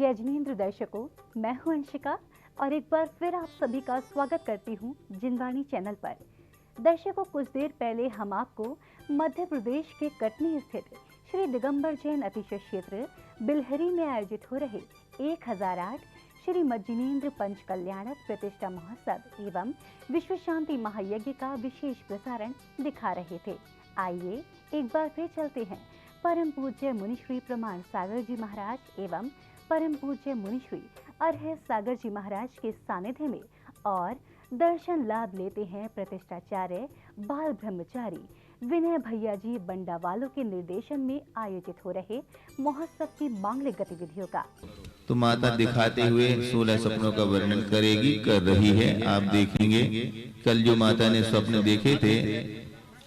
जय जिनेंद्र दर्शकों, मैं हूं अंशिका और एक बार फिर आप सभी का स्वागत करती हूं जिनवाणी चैनल पर। दर्शकों, कुछ देर पहले हम आपको मध्य प्रदेश के कटनी स्थित श्री दिगंबर जैन अतिशय क्षेत्र बिलहरी में आयोजित हो रहे 1008 श्री जिनेंद्र पंच कल्याणक प्रतिष्ठा महोत्सव एवं विश्व शांति महायज्ञ का विशेष प्रसारण दिखा रहे थे। आइए एक बार फिर चलते हैं परम पूज्य मुनिश्री प्रमाण सागर जी महाराज एवं परम पूज्य मुनिश्री अरह सागर जी महाराज के सानिध्य में और दर्शन लाभ लेते हैं प्रतिष्ठाचार्य बाल ब्रह्मचारी विनय भैया जी बंडा वालों के निर्देशन में आयोजित हो रहे महोत्सव की मांगलिक गतिविधियों का। तो माता दिखाते हुए 16 सपनों का वर्णन करेगी, कर रही है। आप देखेंगे कल जो माता ने स्वप्न देखे थे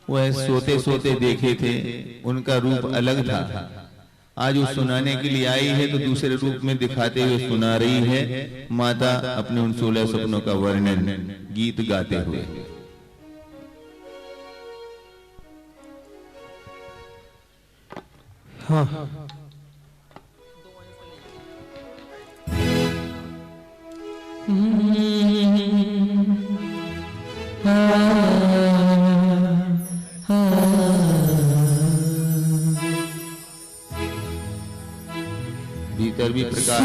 वह सोते सोते देखे थे, उनका रूप अलग था। आज वो सुनाने के लिए आई है तो दूसरे रूप में दिखाते हुए सुना रही है माता अपने उन 16 सपनों का वर्णन गीत गाते हुए। हाँ, भीतर भी प्रकाश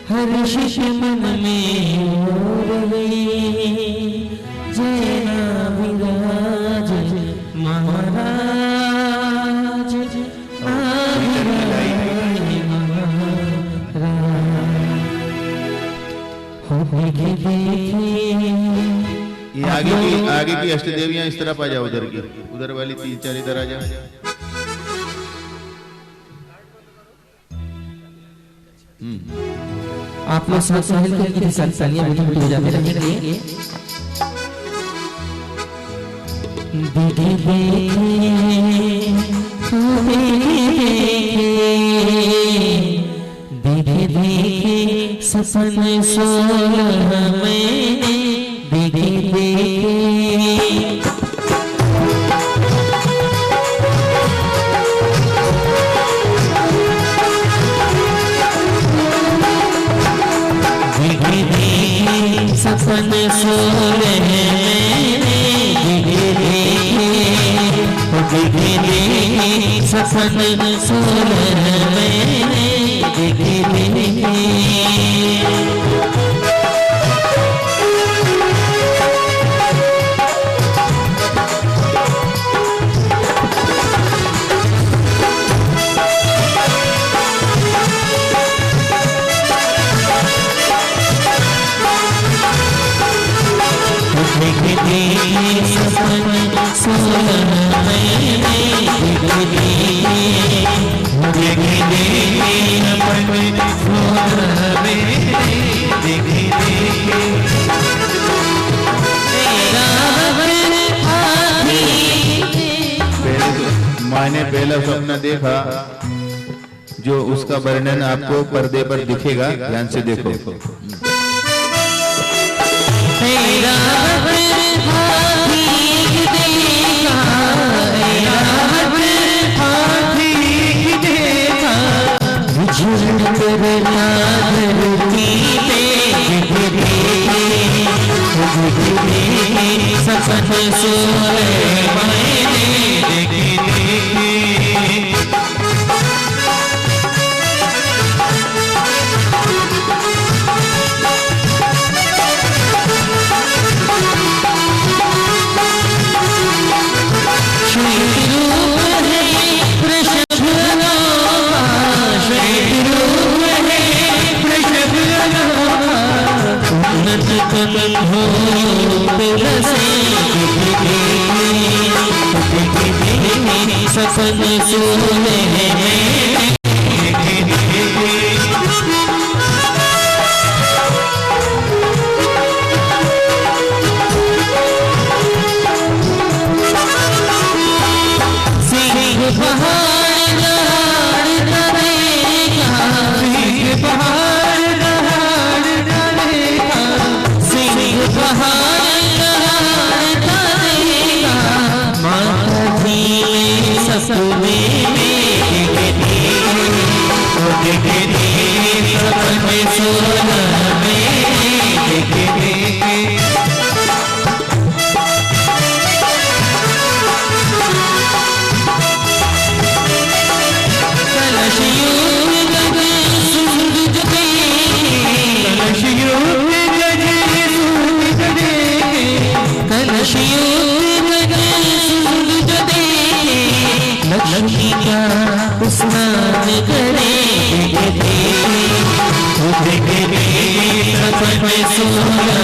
हर शिष्य मन में विराज महाराज ये आगे की अष्टदेवियां इस तरफ आ जाओ, उधर वाली 3-4 इधर आ जाओ। आप लोग सब सहल के तालियां मीठी हो जाते रहेंगे। देखे सपन 16 में देखे सपन 16 सपन 16 मैंने पहला सपना देखा जो उसका वर्णन आपको पर्दे पर दिखेगा, ध्यान से देखो। उपहार लहराता देगा, माता जी ने सपने में सपने सोना लक्ष्मी का स्नान करेंगे सपने सोना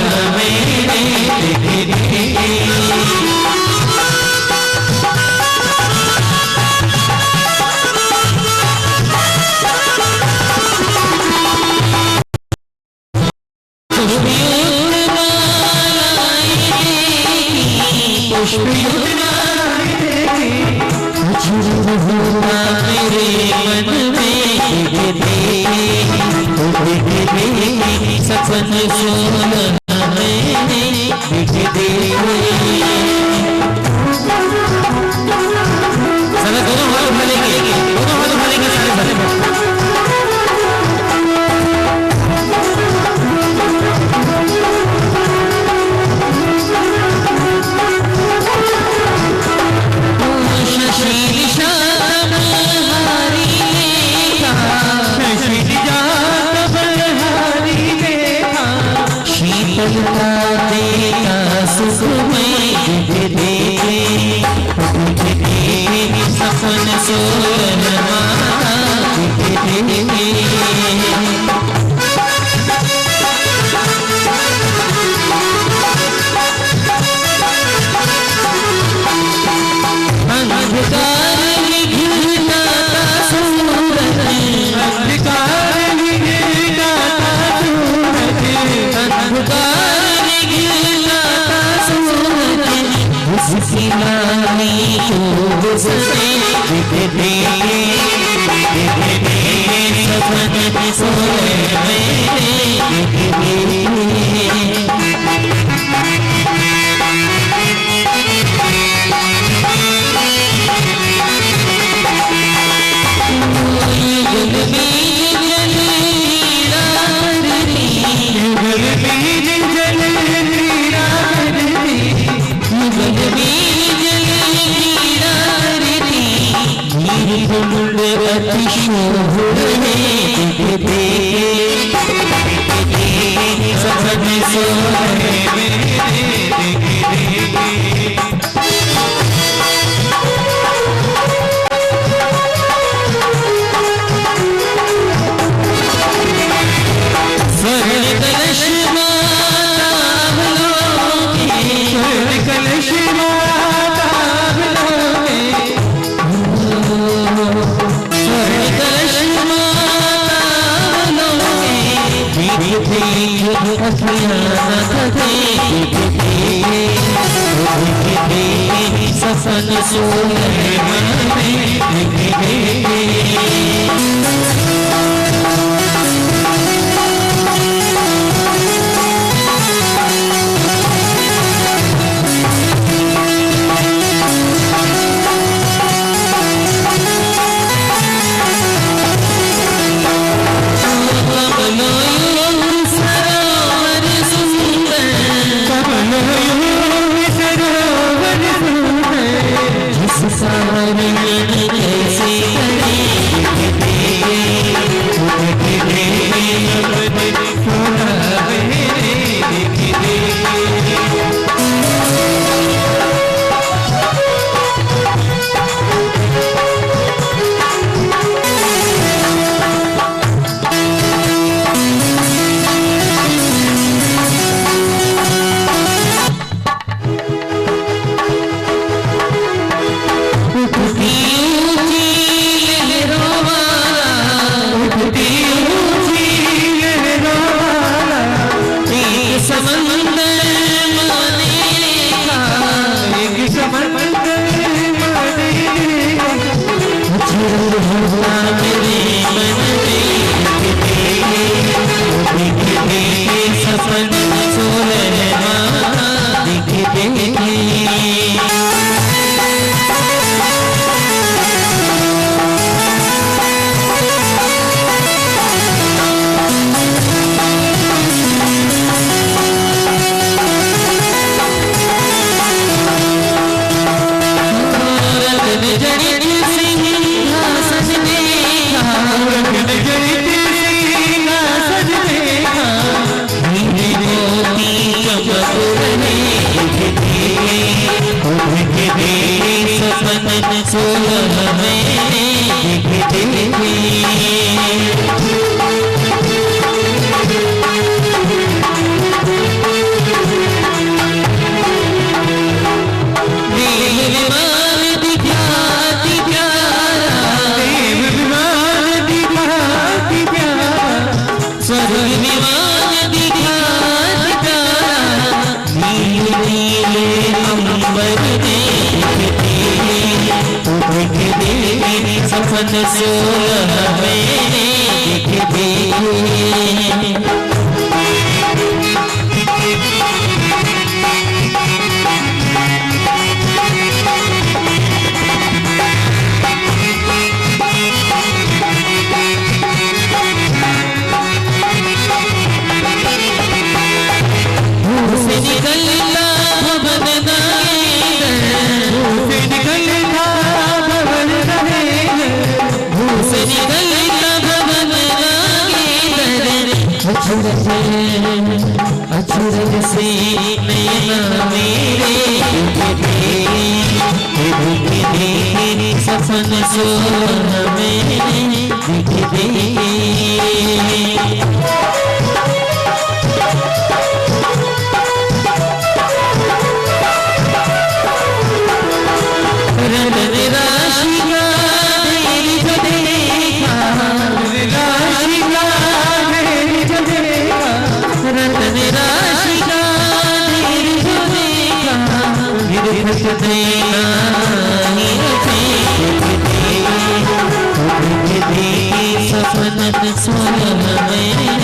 सपने सोना सपन सोन कैसे सपन सोलह में देखे सपन सोलह में देखे अछूर से नैना मेरे देखे सपन सोलह में देखे सपन सोलह में देखे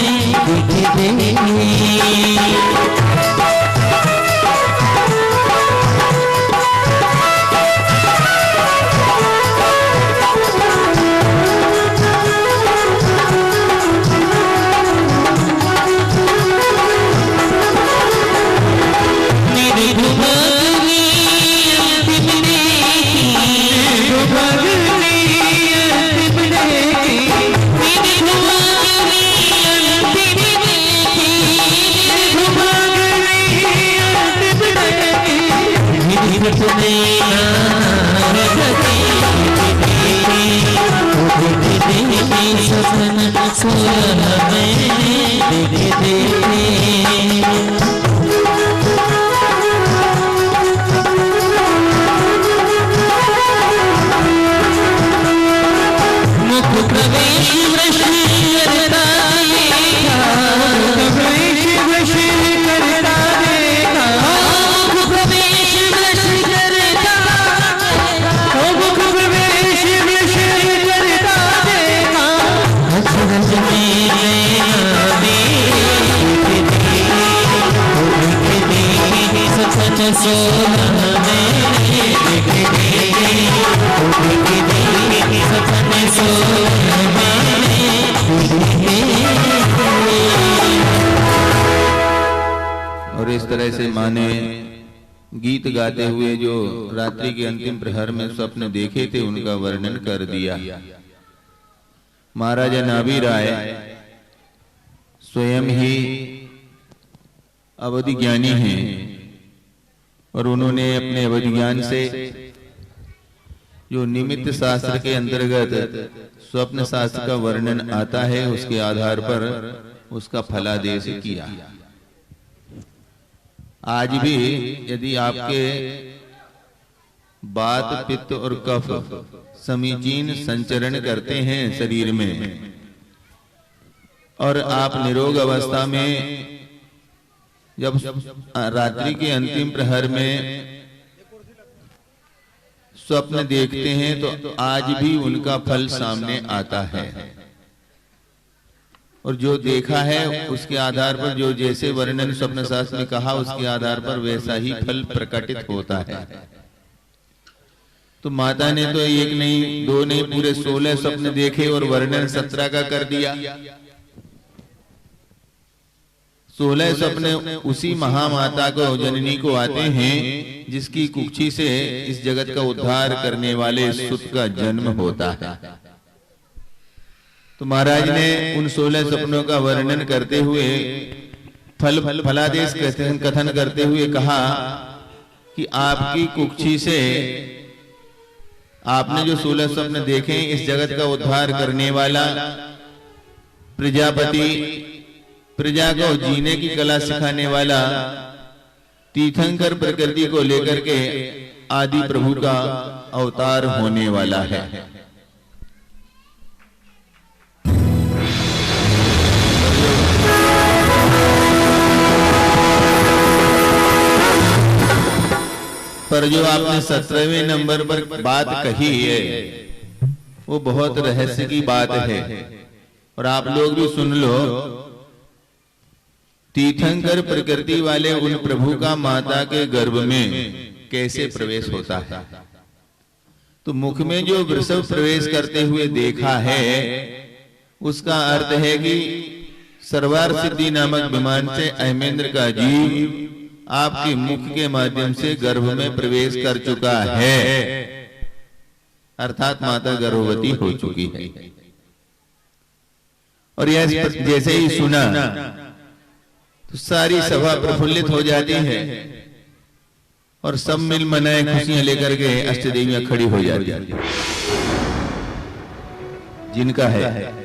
सपन सोलह में देखे मुख प्रवेश वृष करता देखा प्रवेश वृष करता देखा मुख प्रवेश वृष करता मुख प्रवेश वृष करता देखा अचरज में सपन सोलह में देखे सपन सोलह में और इस तरह से माँ ने गीत गाते हुए जो रात्रि के अंतिम प्रहर में स्वप्न देखे थे उनका वर्णन कर दिया। महाराजा नाभि राय स्वयं ही अवधि ज्ञानी हैं और उन्होंने अपने अवधि ज्ञान से जो निमित्त शास्त्र के अंतर्गत स्वप्न शास्त्र का वर्णन आता है उसके आधार पर उसका फलादेश किया। आज भी यदि आपके वात पित्त और कफ समीचीन संचरण करते हैं शरीर में और आप निरोग अवस्था में जब रात्रि के अंतिम प्रहर में स्वप्न देखते हैं तो आज भी उनका फल सामने आता है और जो देखा है उसके आधार पर जो जैसे वर्णन स्वप्न शास्त्र में कहा उसके आधार पर वैसा ही फल प्रकटित होता है। तो माता ने तो एक नहीं दो नहीं पूरे 16 स्वप्न देखे और वर्णन 17 का कर दिया। 16 स्वप्न उसी महामाता को जननी को आते हैं जिसकी कुक्षी से इस जगत का उद्धार करने वाले सुत का जन्म होता है। तो महाराज ने उन 16 सपनों का वर्णन करते हुए फलादेश कथन करते हुए कहा कि आपकी कुक्षी से आपने जो 16 स्वप्न देखे, इस जगत का उद्धार करने वाला प्रजापति, प्रजा को जीने की कला सिखाने वाला तीर्थंकर प्रकृति को लेकर के आदि प्रभु का अवतार होने वाला है। पर जो आपने 17वें नंबर पर बात कही है वो बहुत रहस्य की बात है, और आप लोग भी सुन लो। तीर्थंकर प्रकृति वाले उन प्रभु का माता के गर्भ में कैसे प्रवेश होता है। तो मुख में जो वृषभ प्रवेश करते हुए देखा है, उसका अर्थ है कि सर्वार सिद्धि नामक विमान से अहमेंद्र का जीव आपके मुख के माध्यम से गर्भ में प्रवेश कर चुका है, अर्थात माता गर्भवती हो चुकी है। और यह जैसे ही सुना तो सारी सभा प्रफुल्लित हो जाती है और सब मिल मनाए खुशियां लेकर के अष्टदेवियां खड़ी हो जाती है। जिनका है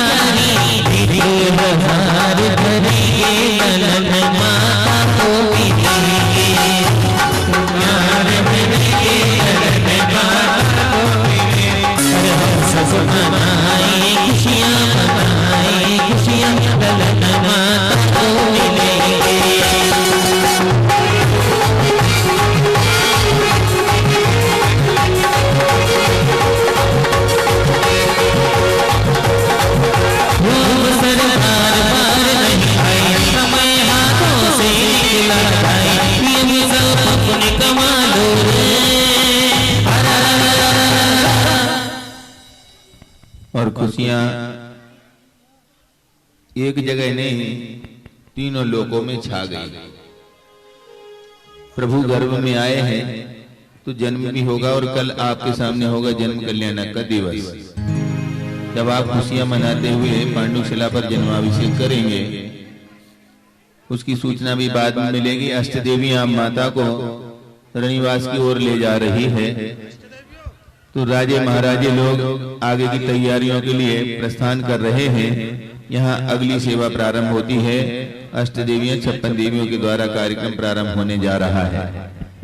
प्यारी उर्स मनाए खुशियाँ मनाए खुशियाँ ललन माता को मिलेंगे। और खुशियां एक जगह नहीं, तीनों लोकों में छा गई। प्रभु गर्भ में आए हैं तो जन्म भी होगा, और कल आपके सामने होगा जन्म कल्याण का दिवस। जब आप खुशियां मनाते हुए पांडुशिला पर जन्माभिषेक करेंगे, उसकी सूचना भी बाद में मिलेगी। अष्टदेवी आप माता को रनिवास की ओर ले जा रही है, तो राजे महाराजे लोग आगे की तैयारियों के लिए प्रस्थान कर रहे हैं। यहाँ अगली सेवा प्रारंभ होती है। अष्टदेवियां 56 देवियों के द्वारा कार्यक्रम प्रारंभ होने जा रहा है।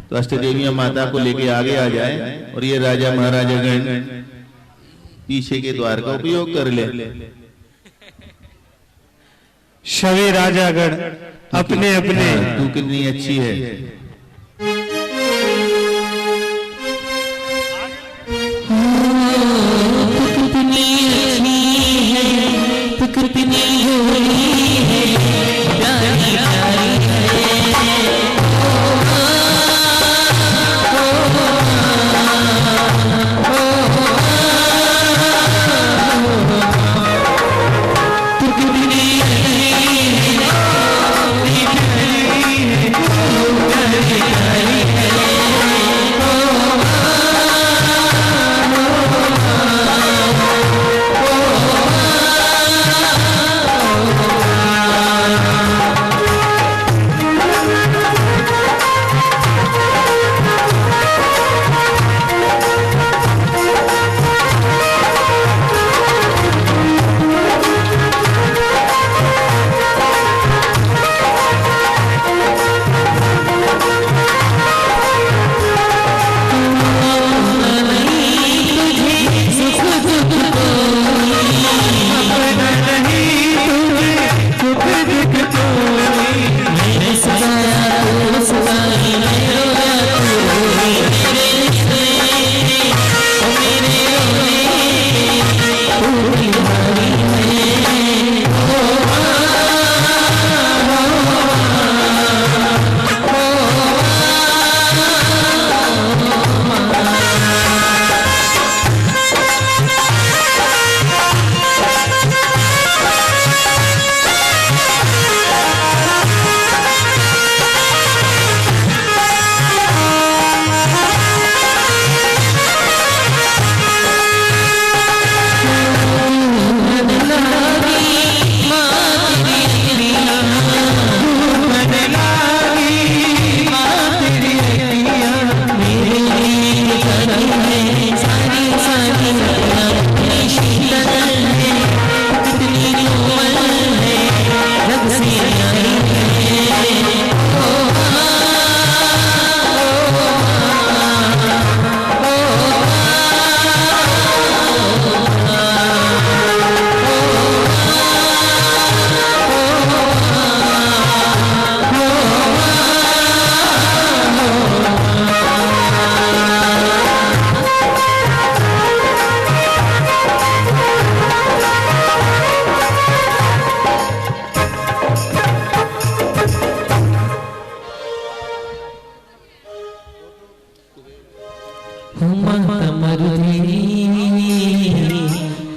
तो अष्टदेवियां माता को लेके आगे आ जाए और ये राजा महाराजा गण पीछे के द्वार का उपयोग कर ले। सभी राजागण अपने अपने। तू कितनी अच्छी है।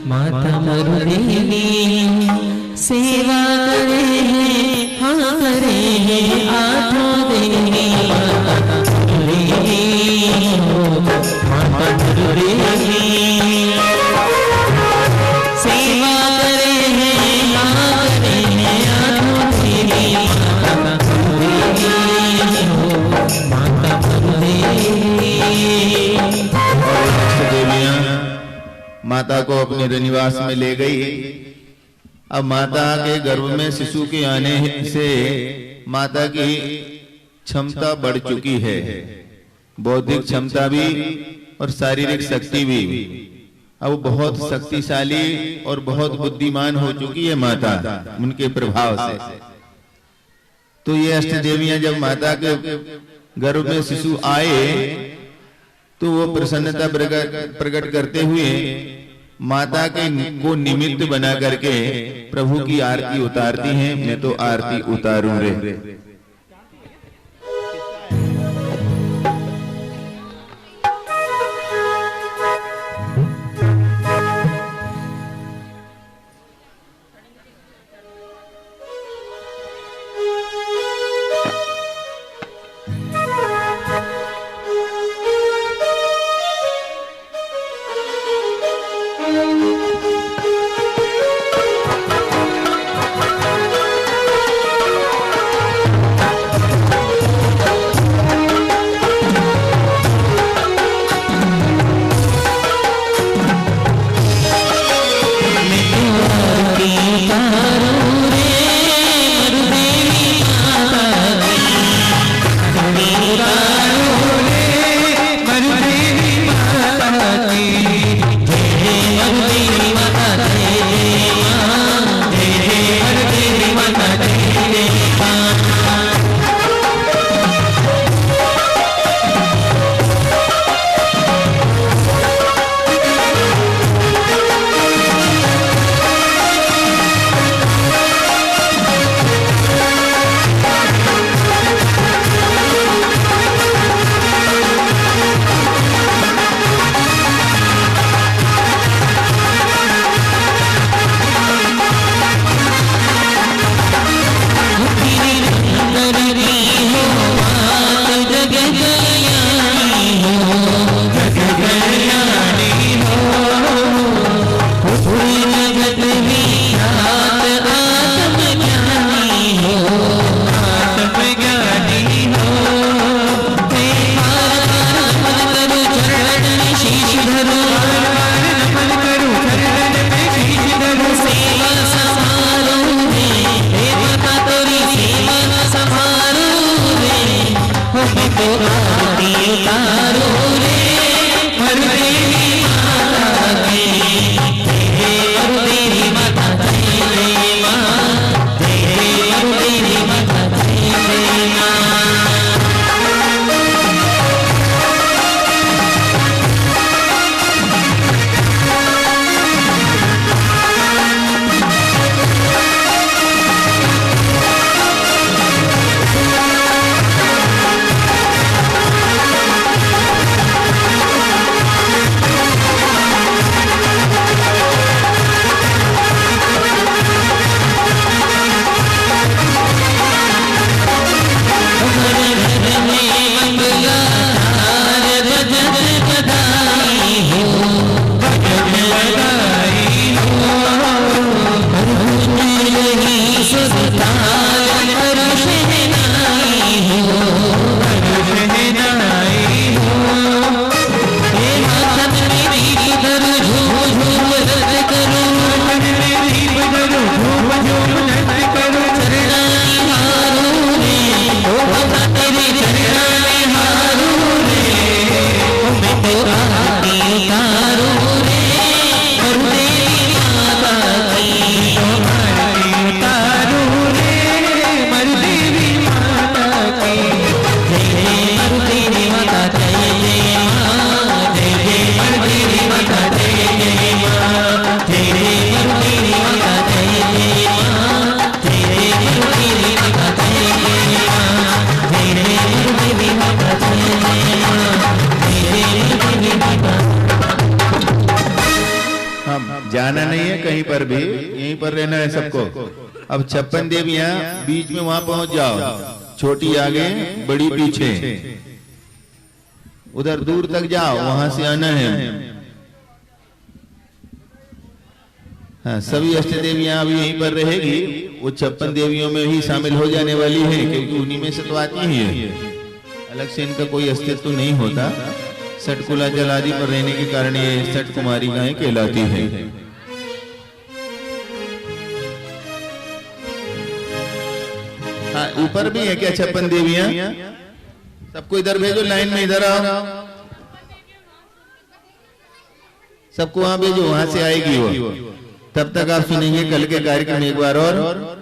माता मरुदेवी सेवा करे हाँ करे आठों देवी माता मरुदेवी सेवा करे हाँ करे आठों देवी माता मरुदेवी। माता को अपने रनिवास में ले गई। अब माता के गर्भ में शिशु के आने से माता की क्षमता बढ़ चुकी है, बौद्धिक क्षमता भी और शारीरिक शक्ति भी। अब बहुत शक्तिशाली और बहुत बुद्धिमान हो चुकी है माता उनके प्रभाव से। तो ये अष्ट देवियां जब माता के गर्भ में शिशु आए तो वो प्रसन्नता प्रकट करते हुए माता के को निमित्त बना करके प्रभु की आरती उतारती हैं। मैं तो आरती उतारूं रे। जाना नहीं है कहीं पर भी, यहीं पर रहना है सबको। अब 56 देवियां बीच में वहां पहुंच जाओ, छोटी आगे बड़ी पीछे, उधर दूर तक जाओ, वहां से आना है। हाँ, सभी अष्ट देवियां अभी यहीं पर रहेगी, वो 56 देवियों में ही शामिल हो जाने वाली है, क्योंकि उन्हीं में से तो आती ही है, अलग से इनका कोई अस्तित्व नहीं होता। सटकुला जल आदि पर रहने के कारण ये सट कुमारिकाएं कहलाती हैं। हाँ, ऊपर भी है क्या 56 देवियां? सबको इधर भेजो, लाइन में इधर आओ। सबको वहां भेजो, वहां से आएगी वो। तब तक आप सुनेंगे कल के कार्यक्रम एक बार। और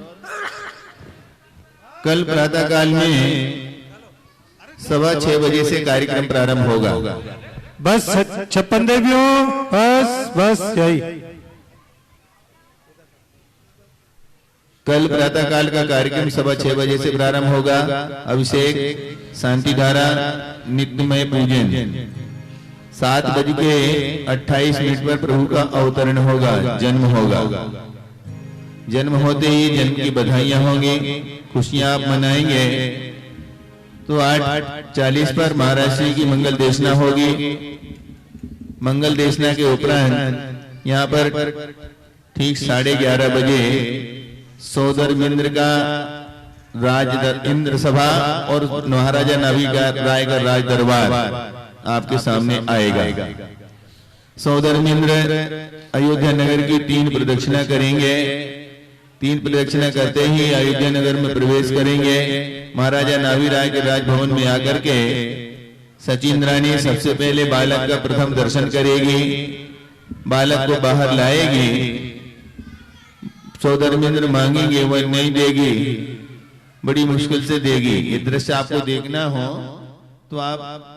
कल प्रातः काल में 6:15 बजे से कार्यक्रम प्रारंभ होगा। बस 56 देवियों, बस यही। कल प्रातः काल का कार्यक्रम 6:15 बजे से प्रारंभ होगा। अभिषेक, शांति धारा, नित्यमय पूजन। 7:28 पर प्रभु का अवतरण होगा, जन्म होगा। जन्म होते ही जन्म की बधाइयां होंगी, खुशियां आप मनाएंगे। तो 8:40 पर महाराज श्री की मंगल देशना होगी। मंगल देशना के उपरांत यहाँ पर ठीक 11:30 बजे सौधर्मेंद्र का इंद्र सभा और महाराजा नाभी राय का राज दरबार आपके सामने आएगा। सौधर्मेंद्र अयोध्या नगर की 3 प्रदक्षिणा करेंगे। 3 प्रदक्षिणा करते ही अयोध्या नगर में प्रवेश करेंगे। महाराजा नाभी राय के राजभवन में आकर के सचिन रानी सबसे पहले बालक का प्रथम दर्शन करेगी, बालक को बाहर लाएगी। सौधर्मेंद्र मांगेंगे, वह नहीं देगी, बड़ी मुश्किल से देगी। ये दृश्य आपको देखना हो तो आप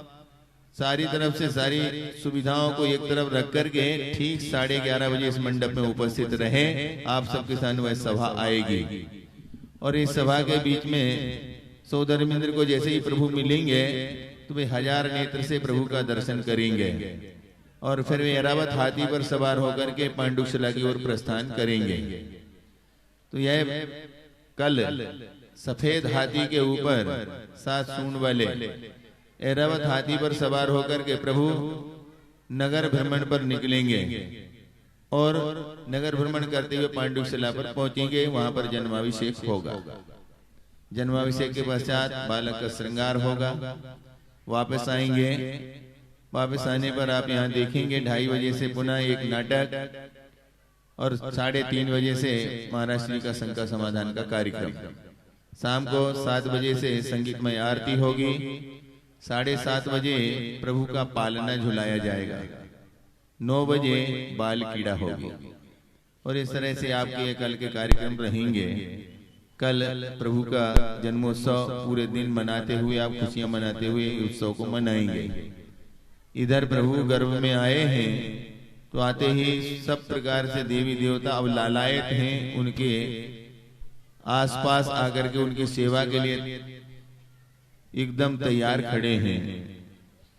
सारी तरफ से सारी सुविधाओं को एक तरफ रख करके ठीक 11:30 बजे इस मंडप में उपस्थित रहे। आप सबके सामने वह सभा आएगी और इस सभा के बीच में सौधर्मेंद्र को जैसे ही प्रभु मिलेंगे तो वे 1000 नेत्र से प्रभु का दर्शन करेंगे और फिर वे ऐरावत हाथी पर सवार होकर के पांडुशिला की ओर प्रस्थान करेंगे। तो यह कल सफेद हाथी के ऊपर 7 सूंड वाले ऐरावत हाथी पर सवार होकर के प्रभु नगर भ्रमण पर निकलेंगे और नगर भ्रमण करते हुए पांडुशिला पर पहुंचेंगे। वहां पर जन्माभिषेक होगा। जन्माभिषेक के पश्चात बालक का श्रृंगार होगा। वापस आएंगे। वापस आने पर आप यहाँ देखेंगे 2:30 बजे से पुनः एक नाटक और 3:30 बजे से महाराज श्री का शंका समाधान का कार्यक्रम। शाम को 7 बजे से संगीतमय आरती होगी। 7:30 बजे प्रभु का पालना झुलाया जाएगा। 9 बजे बाल कीड़ा होगी और इस तरह से आपके ये कल के कार्यक्रम रहेंगे। कल प्रभु का जन्मोत्सव पूरे दिन मनाते हुए आप खुशियां मनाते हुए उत्सव को मनाएंगे। इधर प्रभु गर्भ में आए हैं तो आते ही सब प्रकार से देवी देवता अब लालायत हैं, उनके आसपास आकर के उनकी सेवा के लिए एकदम तैयार खड़े हैं।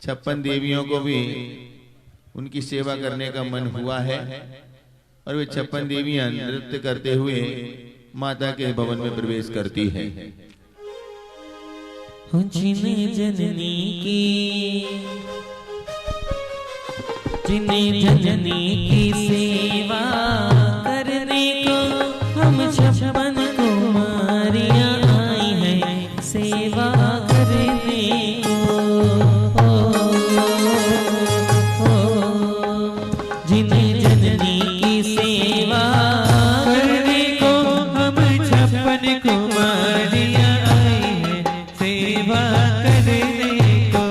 56 देवियों को भी उनकी सेवा करने का मन हुआ है और वे 56 देवियां नृत्य करते हुए माता के भवन में प्रवेश करती हैं। जिन्हें जननी की सेवा करने को हम 56 कुमारियां आई हैं सेवा करने को। जिन्हें जननी की सेवा करने को हम 56 कुमारियां आई हैं सेवा करने को।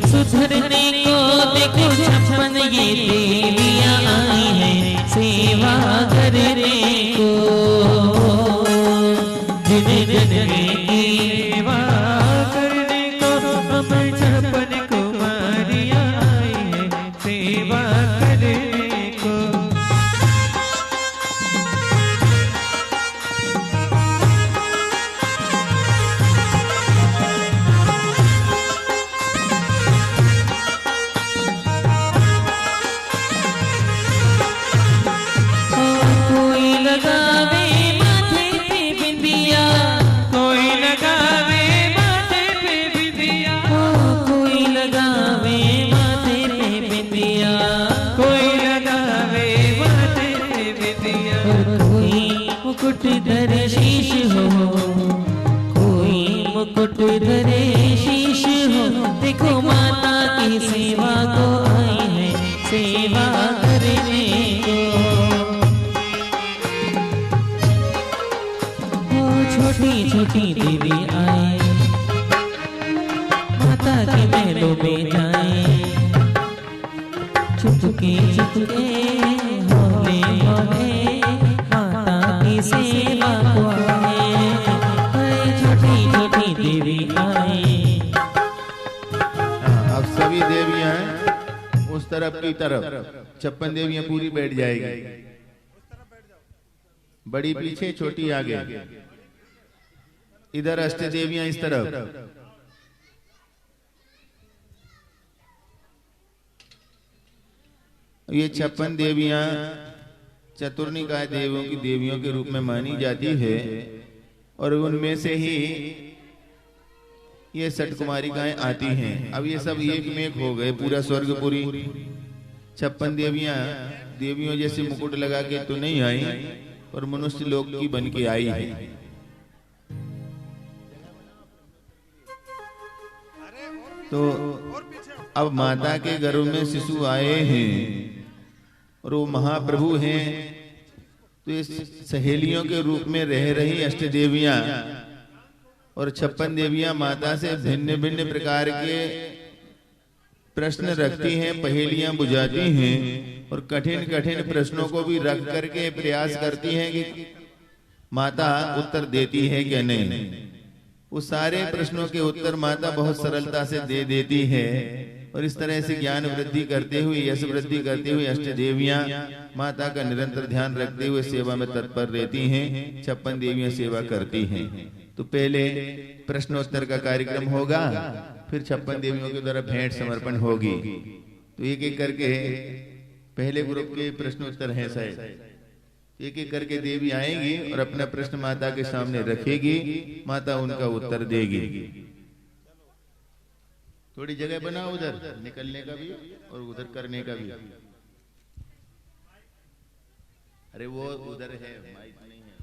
सुधरने को देखो 56 ये देवियां आई हैं सेवा करने को। जिन्हें जननी की सेवा करने को हम 56 कुमारियां आई हैं सेवा करने को। धरे शीश हो, देखो माता की सेवा को आई है सेवा करने को। ओ छोटी छोटी देवी आए, माता के महलों में जाए, चुपके चुपके होले होले माता की सेवा को आए, छोटी छोटी देवी आए। अब सभी देवियां उस तरफ की तरफ, 56 देवियां पूरी बैठ जाएगी, बड़ी पीछे छोटी आगे, इधर अष्ट देवियां इस तरफ। ये 56 देवियां चतुर्निकाय देवियों की देवियों के रूप में मानी जाती है, और उनमें से ही ये 6 कुमारिकाएं आती हैं। अब ये सब एक में एक हो गए, पूरा स्वर्गपुरी। 56 देवियां देवियों जैसे मुकुट लगा के तो नहीं आई, और मनुष्य लोक की बन के आई है। तो अब माता के गर्भ में शिशु आए हैं और वो महाप्रभु हैं, तो ये सहेलियों के रूप में रह रही अष्ट देवियां और 56 देवियां माता से भिन्न भिन्न प्रकार के प्रश्न रखती हैं, पहेलियां बुझाती हैं, और कठिन कठिन प्रश्नों को भी रख करके प्रयास करती हैं कि माता उत्तर देती है कि नहीं। वो सारे प्रश्नों के उत्तर माता बहुत सरलता से दे देती है, और इस तरह से ज्ञान वृद्धि करते हुए, यश वृद्धि करते हुए अष्ट देवियां माता का निरंतर ध्यान रखते हुए सेवा में तत्पर रहती हैं। 56 देवियां सेवा करती हैं। तो पहले प्रश्नोत्तर का कार्यक्रम होगा, फिर 56 देवियों के द्वारा भेंट समर्पण होगी। तो एक एक करके पहले ग्रुप के प्रश्नोत्तर हैं शायद, एक एक करके देवी आएंगी और अपना प्रश्न माता के सामने रखेगी, माता उनका उत्तर देगी। थोड़ी जगह बनाओ उधर निकलने का भी और उधर करने का भी। अरे वो उधर है, माइक नहीं है।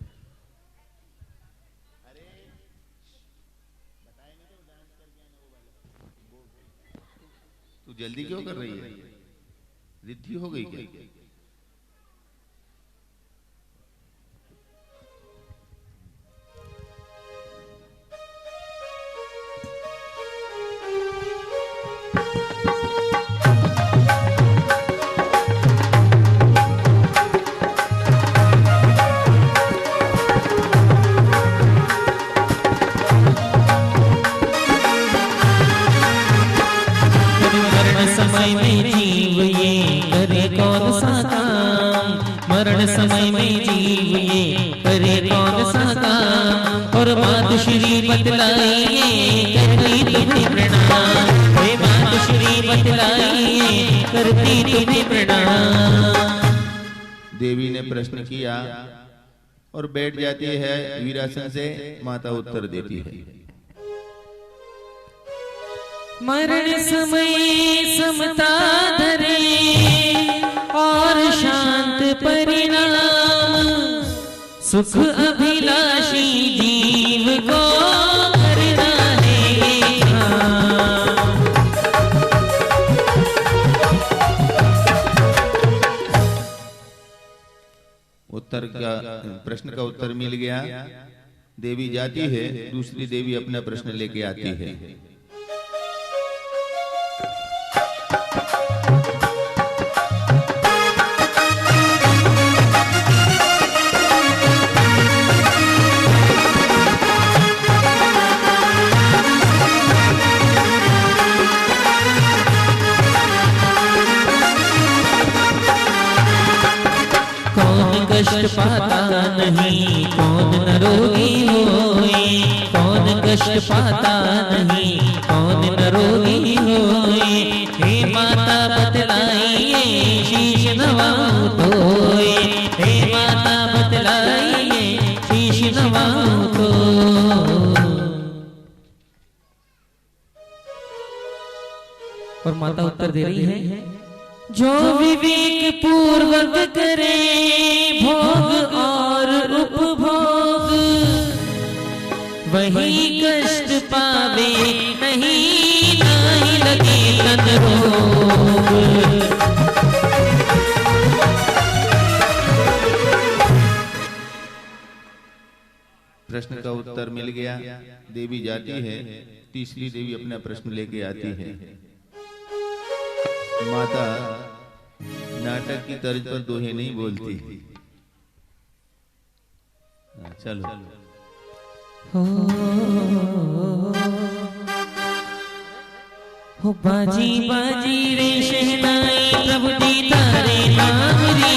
अरे बताएंगे तो डांस करके आने वो वाला। तू जल्दी क्यों कर रही है? रिद्धि हो गई क्या? समय में जीव ये करे कौन सा काम, मरण समय में जीव ये करे कौन सा काम, और मातुश्री बतलाइए करती तुम्हें प्रणाम, हे मातुश्री बतलाइए करती तुम्हें प्रणाम। देवी ने प्रश्न किया और बैठ जाती है वीरासन से, माता उत्तर देती है। मरण समय समता धरे और शांत परिणाम, सुख अभिलाषी जीव को करना है काम। उत्तर का प्रश्न का उत्तर मिल गया। देवी जाती है, दूसरी देवी अपना प्रश्न लेके आती है। कष्ट पाता नहीं कौन न रोगी होए, कौन कष्ट पाता नहीं कौन न रोगी होए, हे माता बतलाइए शीश नवाऊं तोए, हे माता बतलाइए शीश नवाऊं तो। और माता उत्तर दे रही है, जो विवेक पूर्वक करे भोग और उपभोग, वही कष्ट पावे, नहीं नहीं लगे तन रोग। प्रश्न का उत्तर मिल गया। देवी जाती है, तीसरी देवी अपना प्रश्न लेके आती है। माता नाटक की तर्ज पर दोहे नहीं बोलती। चलो। हो बाजी बाजी रे शहनाई प्रभु जी तारे नाम री,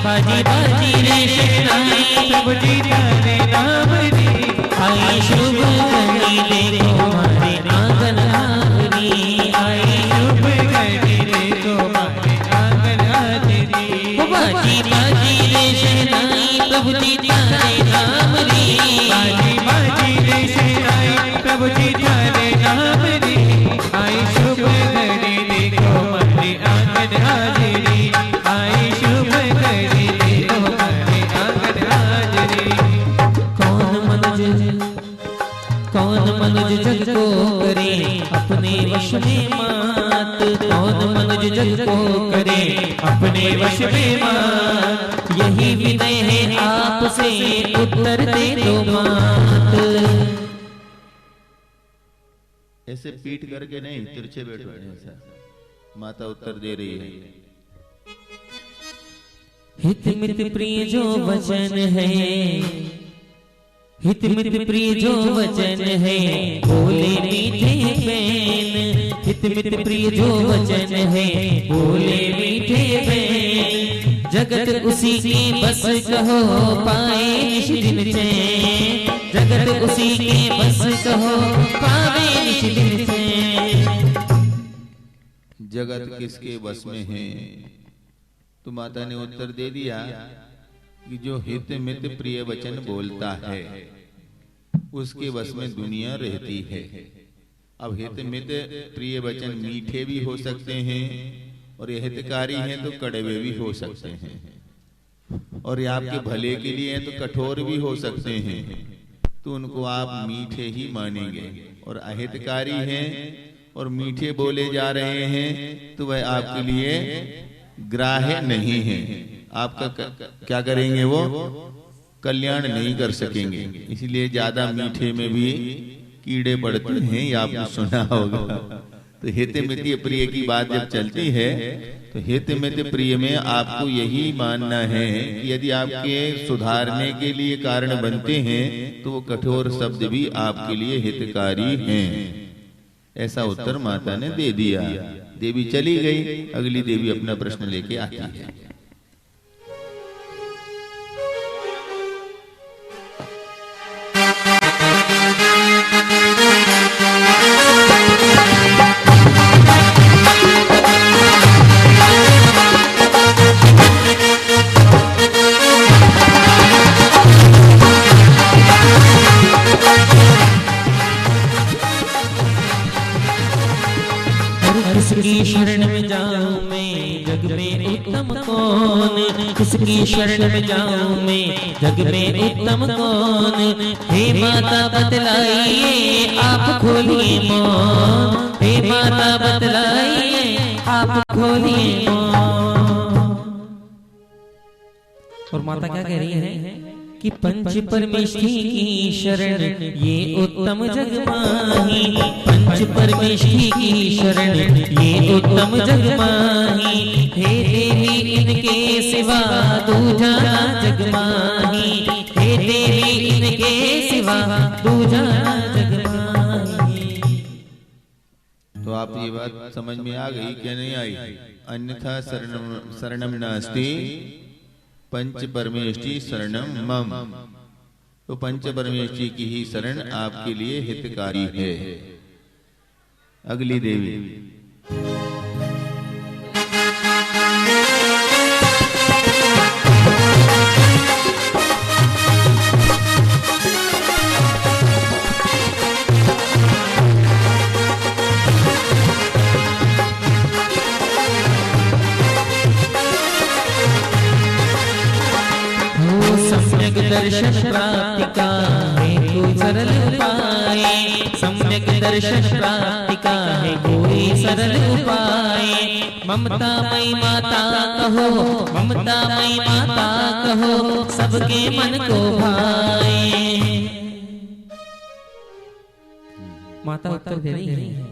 बाजी बाजी रे शहनाई प्रभु जी तारे नाम री। आई शुभ घड़ी देखो हमारे आंगन हारी, आई शुभ घड़ी देखो हमारे आंगन हारी। हो बाजी बाजी रे शहनाई प्रभु जी तारे नाम री, बाजी बाजी रे शहनाई प्रभु जी तारे नाम री। आई शुभ घड़ी देखो हमारे आंगन हाजिरी, आई शुभ घड़ी देखो हमारे आंगन हाजिरी। कौन मनुज जग को करे अपने वश में मात, कौन मनुज जग को करे अपने वश में मात। यही विनय है आपसे उत्तर दे दो मात। ऐसे पीट करके नहीं, तिरछे बैठो ऐसा। माता उत्तर दे रही है। हित मित प्रिय जो वचन है, हित मित प्रिय जो वचन है बोले मीठे बैन। हित मित प्रिय जो वचन है बोले मीठे बैन। जगत उसी के बस कहो पाए निश दिन चैन, जगत उसी के बस कहो पावे निश दिन चैन। जगत किसके बस में है? तो माता ने उत्तर दे दिया कि जो हित मित प्रिय वचन बोलता है उसके बस में दुनिया रहती है। अब हित मित प्रिय वचन मीठे भी हो सकते हैं और ये हितकारी हैं तो कड़वे भी हो सकते हैं, और ये आपके भले के लिए हैं तो कठोर भी हो सकते हैं। तो उनको आप मीठे ही मानेंगे, और अहितकारी हैं और मीठे बोले जा रहे हैं तो वह आपके लिए ग्राह्य नहीं है। आपका क्या करेंगे? वो कल्याण नहीं कर सकेंगे। इसलिए ज्यादा मीठे में भी कीड़े पड़ते हैं, ये आपने सुना होगा। तो हित मित प्रिय की बात जब चलती है तो हित मित प्रिय में आपको यही मानना है कि यदि आपके सुधारने के लिए कारण बनते हैं तो वो कठोर शब्द भी आपके लिए हितकारी हैं। ऐसा उत्तर माता ने दे दिया। देवी चली गई। अगली देवी अपना प्रश्न लेके आती है। किसकी शरण में जाऊं मैं जग में उत्तम कौन, किसकी शरण में जाऊं मैं जग में उत्तम कौन। हे माता बतलाइए आप खोलिए मौन, हे माता बतलाइए आप खोलिए मौन। और माता क्या कह रही है कि पंच परमेष्ठी की शरण ये उत्तम जग माही, पंच परमेष्ठी की शरण ये उत्तम जग माही। हे देवी इनके सिवा दूजा जग माही, हे देवी इनके सिवा दूजा जग माही। तो आप ये बात समझ में आ गई क्या नहीं आई? अन्यथा शरणम नास्ति पंच परमेष्ठी शरणम मम। तो पंच परमेष्ठी की ही शरण आपके लिए हितकारी है। अगली देवी। सम्यक दर्शन प्राप्ति का हेतु सरल उपाय, सम्यक दर्शन प्राप्ति का है कोई सरल उपाय। ममता मई माता कहो, ममता मई माता कहो, सबके मन को भाए। माता उत्तर दे रही है,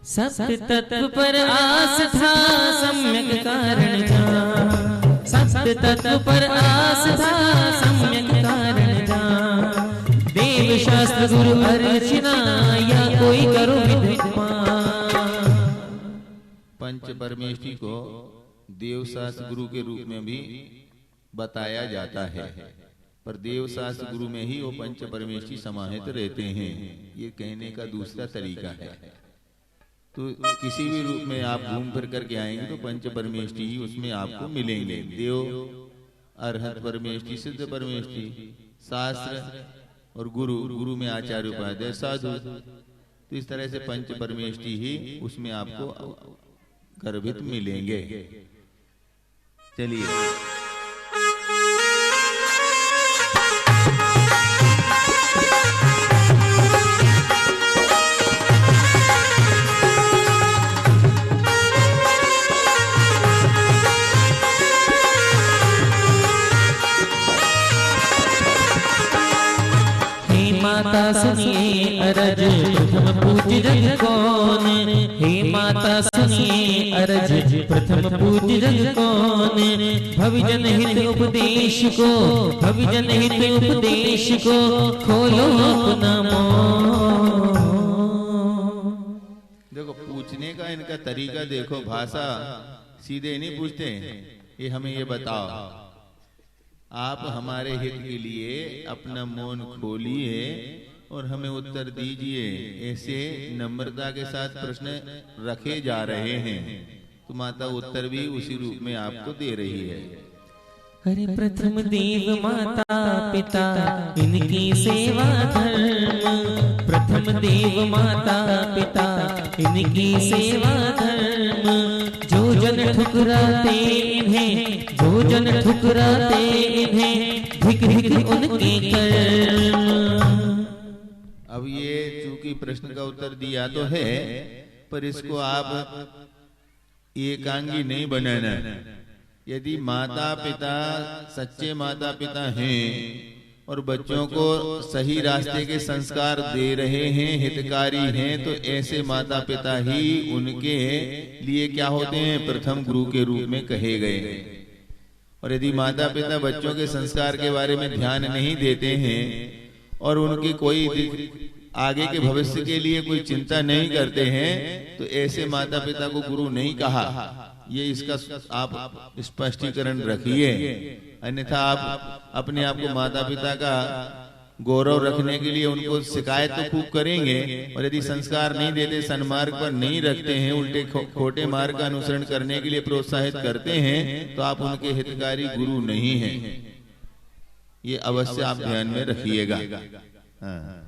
सत्य तत्व पर आस था सम्यक कारण था, सत्य तत्व पर आस था सम्यक कारण था। देव शास्त्र गुरु अर्चना या कोई करो विद्वान। पंच परमेष्टि को देव शास्त्र गुरु के रूप में भी बताया जाता है, पर देव शास्त्र गुरु में ही वो पंच परमेष्टि समाहित रहते हैं, ये कहने का दूसरा तरीका है। तो किसी भी रूप में आप घूम फिर करके आएंगे तो पंच परमेष्टि ही उसमें आपको मिलेंगे। देव, अरहत परमेष्टि, सिद्ध परमेष्टि, शास्त्र और गुरु, गुरु में आचार्य उपाध्याय, साधु, तो इस तरह से पंच परमेष्टि ही उसमें आपको गर्भित मिलेंगे। चलिए माता सुनिए अरज प्रथम पूज्य जग कौन, हे माता सुनिए अरज प्रथम पूज्य जग कौन। भविजन हित उपदेश को, भविजन हित उपदेश को खोलो अपना मोह। देखो पूछने का इनका तरीका देखो, भाषा सीधे नहीं पूछते, ये हमें ये बताओ, आप हमारे हित के लिए अपना मौन खोलिए और हमें उत्तर दीजिए। ऐसे नम्रता के साथ प्रश्न रखे जा रहे हैं, तो माता उत्तर भी उसी रूप में आपको दे रही है। अरे प्रथम देव माता पिता इनकी सेवा धर्म, प्रथम देव माता पिता इनकी सेवा धर्म। जो जन ठुकराते इन्हें, जो जन ठुकराते इन्हें, धिक धिक उनके कर्म। अब ये चूंकि प्रश्न का उत्तर दिया तो है, पर इसको आप एकांगी नहीं बनाना। यदि माता पिता सच्चे माता पिता हैं और बच्चों को सही रास्ते के संस्कार दे रहे हैं, हितकारी हैं, तो ऐसे माता पिता ही उनके लिए क्या होते हैं, प्रथम गुरु के रूप में कहे गए। और यदि माता पिता बच्चों के संस्कार के बारे में ध्यान नहीं देते हैं और उनकी कोई आगे के भविष्य के लिए कोई चिंता नहीं करते हैं, तो ऐसे माता पिता को गुरु नहीं कहा। ये इसका आप स्पष्टीकरण रखिए, अन्यथा आप अपने आप को माता पिता का गौरव रखने के लिए उनको शिकायत तो खूब करेंगे, और यदि संस्कार नहीं देते, सन्मार्ग पर नहीं रखते हैं, उल्टे खोटे मार्ग का अनुसरण करने के लिए प्रोत्साहित करते हैं, तो आप उनके हितकारी गुरु नहीं हैं। ये अवश्य आप ध्यान में रखिएगा। हाँ।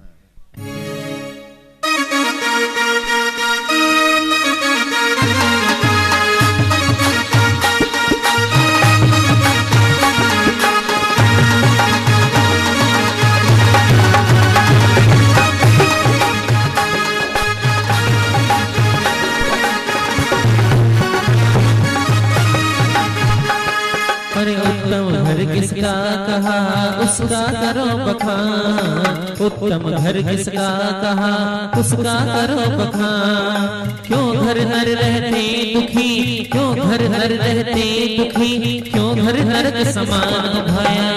अरे उत्तम घर किसका कहा उसका करो बखान, उत्तम घर किसका कहा उसका करो बखान। क्यों घर घर रहते दुखी, क्यों घर घर रहते दुखी, क्यों घर नरक समान भाया।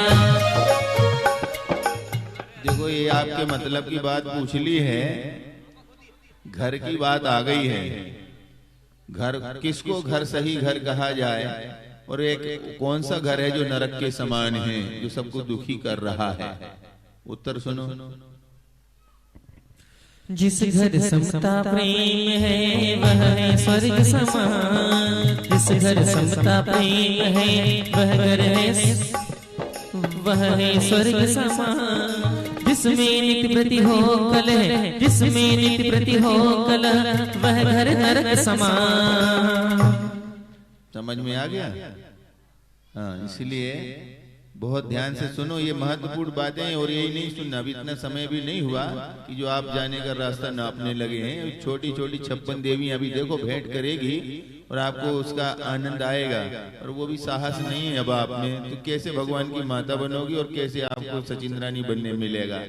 देखो ये आपके मतलब की बात पूछ ली है, घर की बात आ गई है। घर किसको घर सही घर कहा जाए, और एक कौन सा घर है जो नरक के समान है, जो सबको दुखी कर रहा है। उत्तर सुनो। जिस घर समता प्रेम है वह है स्वर्ग समान, जिस घर समता प्रेम है वह घर है, वह है स्वर्ग समान। जिसमें नित्य प्रति हो कलह, जिसमें नित्य प्रति हो कलह, वह घर नरक समान। समझ में आ गया? हाँ, इसलिए बहुत ध्यान से सुनो, ये महत्वपूर्ण बातें। और यही नहीं सुनना, अभी इतना समय भी नहीं हुआ कि जो आप जाने का रास्ता नापने लगे हैं। छोटी छोटी 56 देवी अभी देखो भेंट करेगी और आपको उसका आनंद आएगा। और वो भी साहस नहीं है अब आप में, तो कैसे भगवान की माता बनोगी और कैसे आपको सचिंद्रानी बनने मिलेगा।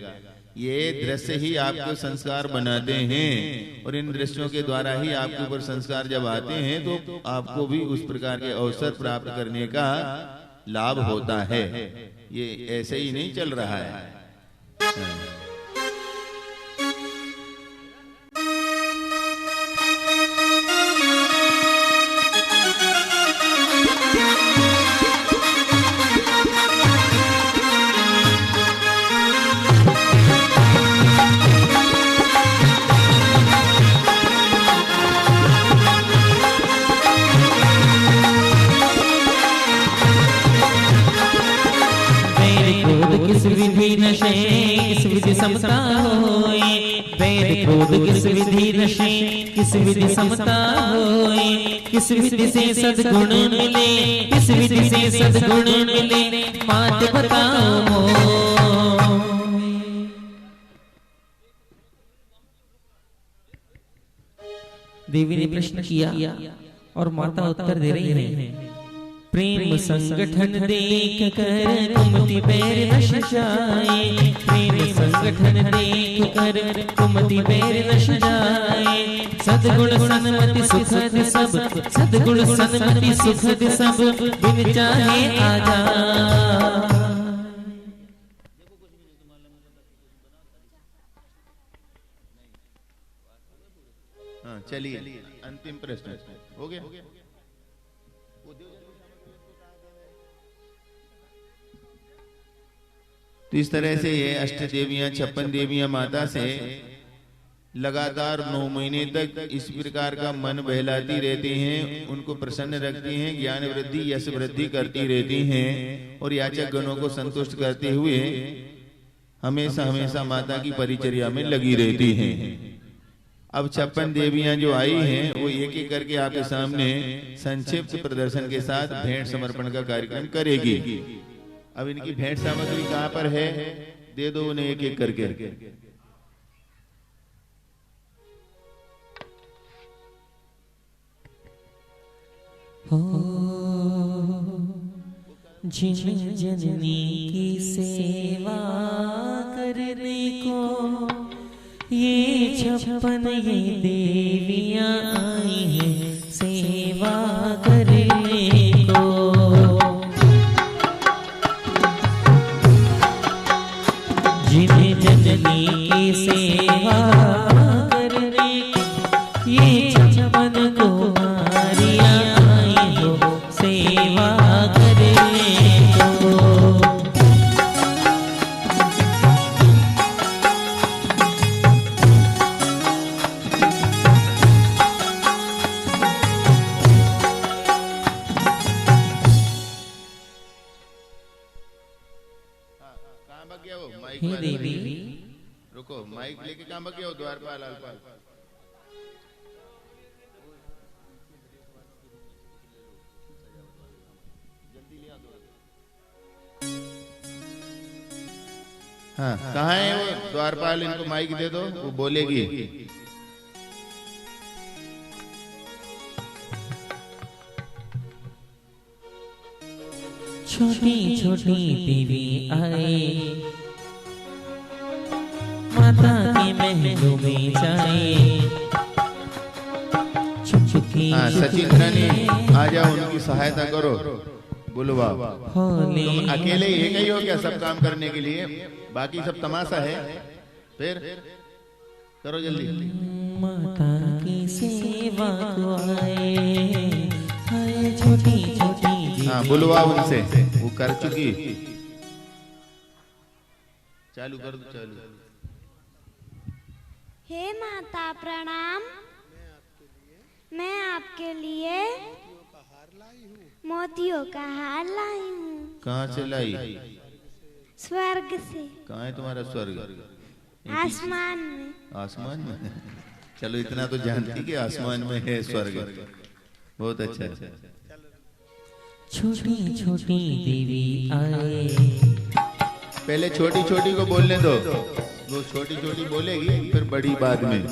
ये दृश्य ही आपको संस्कार बनाते हैं और इन दृश्यों के द्वारा ही आपके ऊपर संस्कार जब आते हैं तो आपको भी उस प्रकार के अवसर प्राप्त करने का लाभ होता है। ये ऐसे ही नहीं चल रहा है। किस विधि नशे किस विधि समता होए, वैर क्रोध किस विधि नशे किस विधि समता होए, किस विधि से सद्गुण मिले किस विधि से सद्गुण मिले, मात बताओ मोय। देवी ने प्रश्न किया और माता उत्तर दे रही है। प्रेम संगठन देख कर कुमति पैर नश जाए, प्रेम संगठन देख कर कुमति पैर नश जाए, सद्गुण सन्मति सुखद सब सद्गुण सन्मति सुखद सब, बिन चाहे आजा। हाँ चलिए, अंतिम प्रश्न हो गया। तो इस तरह से ये अष्ट देवियां 56 देवियां माता से लगातार 9 महीने तक इस प्रकार का मन बहलाती रहती हैं, उनको प्रसन्न रखती हैं, ज्ञान वृद्धि यश वृद्धि करती रहती हैं और याचक गणों को संतुष्ट करते हुए हमेशा हमेशा माता की परिचर्या में लगी रहती हैं। अब 56 देवियां जो आई हैं वो एक एक करके आपके सामने संक्षिप्त प्रदर्शन के साथ भेंट समर्पण का कार्यक्रम करेगी। अब इनकी भेंट सामग्री कहाँ पर है, दे दो उन्हें एक एक करके। हो जिन जननी की सेवा करने को ये 56 ये देवियां आई हैं सेवा करने को। जिन जननी की सेवा करने को ये 56 कुमारियां आई हो सेवा करने को। हे देवी, रुको, माइक लेके कहाँ भाग गए हो द्वारपाल लालपाल? हाँ कहाँ है वो द्वारपाल, इनको माइक दे दो, वो बोलेगी। छोटी छोटी देवी आए माता के महलों में जाए। हाँ सचिंद्रानी आ जाओ, उनकी सहायता करो। बुलवा, तुम अकेले ही गई हो क्या सब काम करने के लिए? बाकी सब तमाशा है, फिर करो जल्दी। माता की सेवा को आए छोटी छोटी। हाँ बुलवा उनसे, वो कर चुकी। चालू कर दो, चालू। हे माता प्रणाम, मैं आपके लिए मोतियों का हार लाई हूँ। कहाँ से लाई? स्वर्ग से। कहाँ है तुम्हारा स्वर्ग? आसमान में। आसमान में? चलो इतना तो जानती कि आसमान में है स्वर्ग। बहुत अच्छा। छोटी छोटी देवी आए। पहले छोटी छोटी को बोलने दो, वो छोटी छोटी बोलेगी फिर बड़ी बाद में।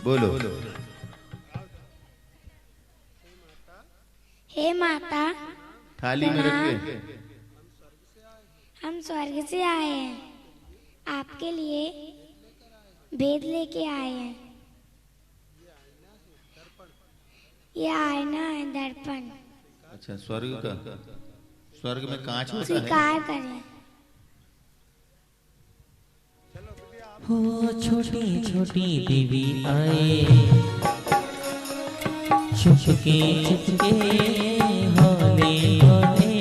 बोलो। हे माता, थाली में रख के। हम स्वर्ग से आए हैं, आपके लिए भेद लेके आए हैं। ये आईना है, दर्पण। अच्छा, स्वर्ग का? स्वर्ग में कांच होता है? स्वीकार करें। हो छोटी छोटी देवी आए, चुपके चुपके हौले हौले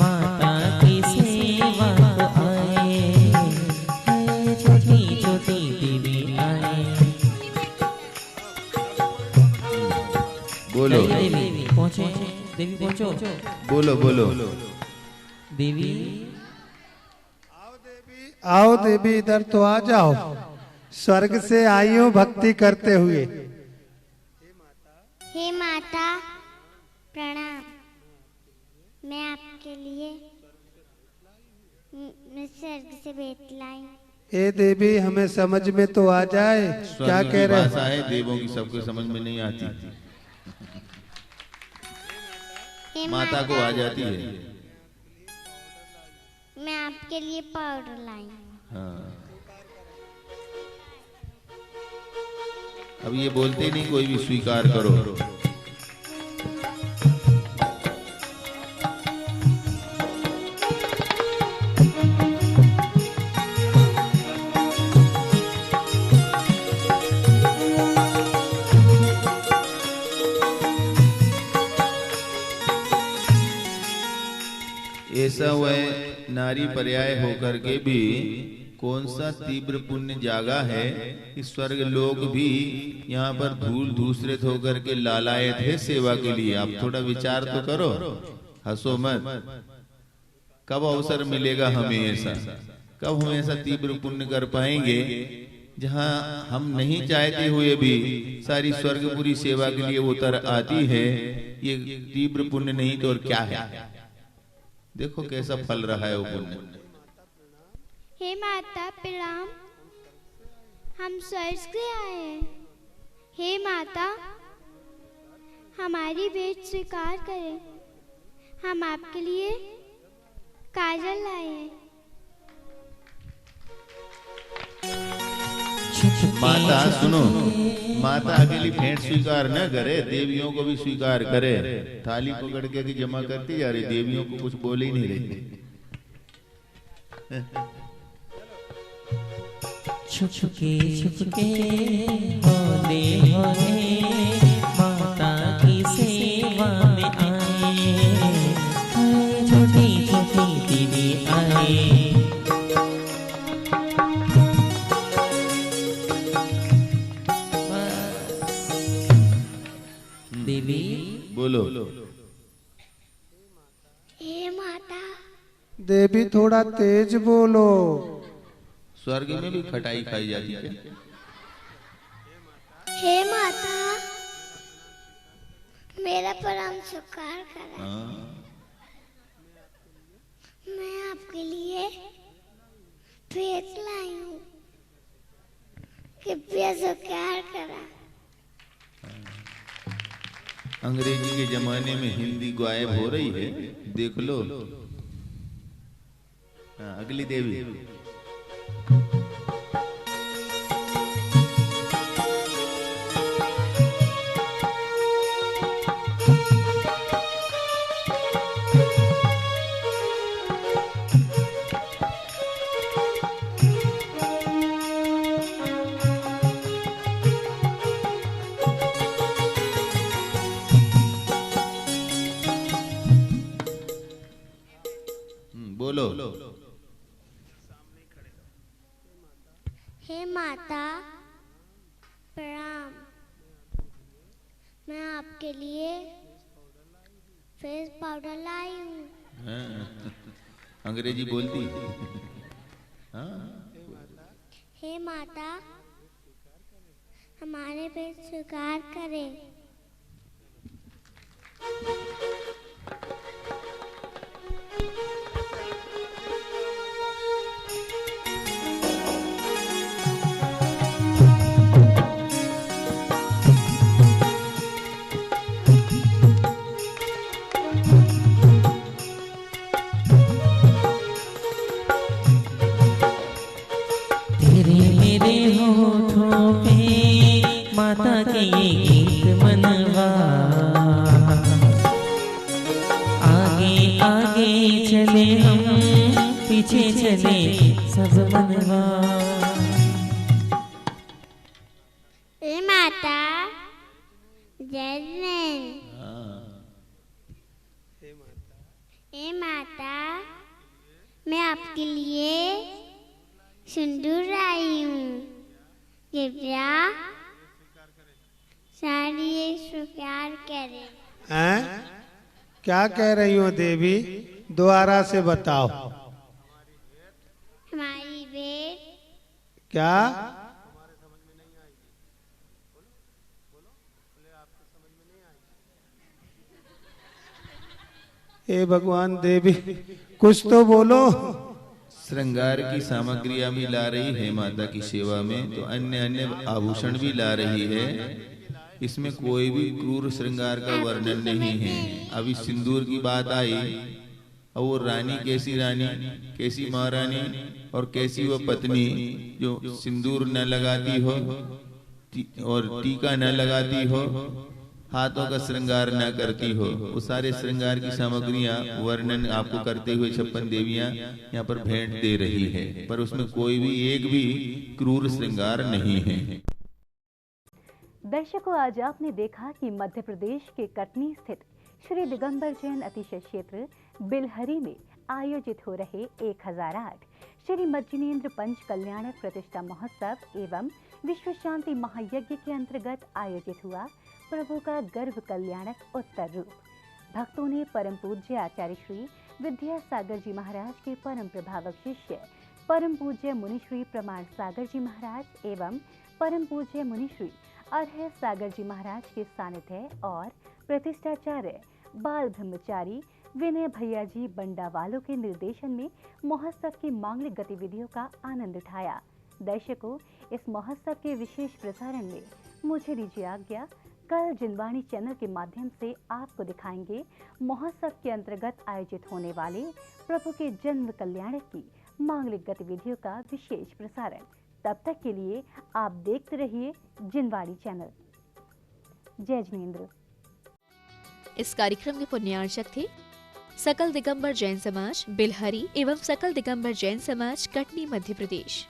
माता की सेवा को आए। छोटी छोटी देवी आए। बोलो। देवी पहुँचे, देवी पहुँचो। बोलो बोलो। देवी आओ देवी, इधर तो आ जाओ। स्वर्ग से आई हो भक्ति करते हुए। हे माता प्रणाम। मैं आपके लिए मैं स्वर्ग से भेद लाई। ए देवी, हमें समझ में तो आ जाए क्या स्वर्ग कह की रहे भाषा है, देवों की सबको समझ में नहीं आती। हे माता को आ जाती है। मैं आपके लिए पाउडर लाई हूँ। हाँ। अब ये बोलते ही नहीं, कोई भी स्वीकार करो। ऐसा वह नारी पर्याय होकर के भी कौन सा तीव्र पुण्य जागा है कि स्वर्ग लोग भी यहाँ पर धूल धूसरित होकर के लालायत है सेवा के लिए। आप थोड़ा विचार तो करो, हंसो मत। कब अवसर मिलेगा हमें ऐसा? कब हम ऐसा तीव्र पुण्य कर पाएंगे जहाँ हम नहीं चाहते हुए भी सारी स्वर्गपुरी सेवा के लिए उतर आती है? ये तीव्र पुण्य नहीं तो और क्या है? देखो कैसा फल रहा है वो पुण्य। हे माता प्रणाम। हम स्वर्ग से आए हैं। हे माता, हमारी भेंट स्वीकार करें। हम आपके लिए काजल लाए हैं। माता सुनो, माता अकेली भेंट स्वीकार न करे, देवियों को भी स्वीकार करे। थाली पकड़ के जमा करती जा रही, देवियों को कुछ बोल ही नहीं रही। छुपके छुपके हौले हौले माता की सेवा में आए। छोटी छोटी देवी आए। देवी बोलो। हे माता। देवी, थोड़ा तेज बोलो। स्वर्ग में भी खटाई खाई जाती है। हे माता, मेरा प्रणाम स्वीकार करें। मैं आपके लिए भेंट लाई हूँ, कृपया स्वीकार करा। अंग्रेजी के जमाने में हिंदी गायब हो रही है, देख लो। हाँ, अगली देवी। बोलो। हे माता प्रणाम। मैं आपके लिए फेस पाउडर लाई हूँ। अंग्रेजी बोलती? हाँ, हे माता, हमारे पे स्वीकार करें। तेरे मेरे होठों पे माता के ये गीत मनवा, आगे आगे चले हम, पीछे चले सब मनवा। हे माता, जय जैन। हे माता, मैं आपके लिए सिंदूर आई हूँ, कृपया सारी ये स्वीकार करें। हैं? क्या कह रही हो देवी? दोबारा से बताओ। हमारी बेट क्या? हे भगवान देवी, कुछ तो बोलो। श्रृंगार की सामग्रियां भी ला रही है माता की सेवा में, तो अन्य अन्य आभूषण भी ला रही है। इसमें कोई भी क्रूर श्रृंगार का वर्णन नहीं है। अभी सिंदूर की बात आई, और वो रानी कैसी महारानी और कैसी वो पत्नी जो सिंदूर न लगाती हो और टीका न लगाती हो, हाथों का श्रृंगार न करती हो। वो सारे श्रृंगार की सामग्रियां वर्णन आपको करते हुए 56 देवियां यहाँ पर भेंट दे रही है, पर उसमें कोई भी एक भी क्रूर श्रृंगार नहीं है। दर्शकों, आज आपने देखा कि मध्य प्रदेश के कटनी स्थित श्री दिगंबर जैन अतिशय क्षेत्र बिलहरी में आयोजित हो रहे 1008 श्री मज्जिनेन्द्र पंच कल्याणक प्रतिष्ठा महोत्सव एवं विश्व शांति महायज्ञ के अंतर्गत आयोजित हुआ प्रभु का गर्भ कल्याणक उत्तर रूप। भक्तों ने परम पूज्य आचार्य श्री विद्यासागर जी महाराज के परम प्रभावक शिष्य परम पूज्य मुनिश्री प्रमाण सागर जी महाराज एवं परम पूज्य मुनिश्री अर्ह सागर जी महाराज के सानिध्य और प्रतिष्ठाचार्य बाल ब्रह्मचारी विनय भैया जी बंडावालों के निर्देशन में महोत्सव की मांगलिक गतिविधियों का आनंद उठाया। दर्शकों, इस महोत्सव के विशेष प्रसारण में मुझे दीजिए आज्ञा। कल जिनवाणी चैनल के माध्यम से आपको दिखाएंगे महोत्सव के अंतर्गत आयोजित होने वाले प्रभु के जन्म कल्याणक की मांगलिक गतिविधियों का विशेष प्रसारण। तब तक के लिए आप देखते रहिए जिनवाणी चैनल। जय जिनेन्द्र। इस कार्यक्रम के पुण्यार्चक थे सकल दिगंबर जैन समाज बिलहरी एवं सकल दिगंबर जैन समाज कटनी मध्य प्रदेश।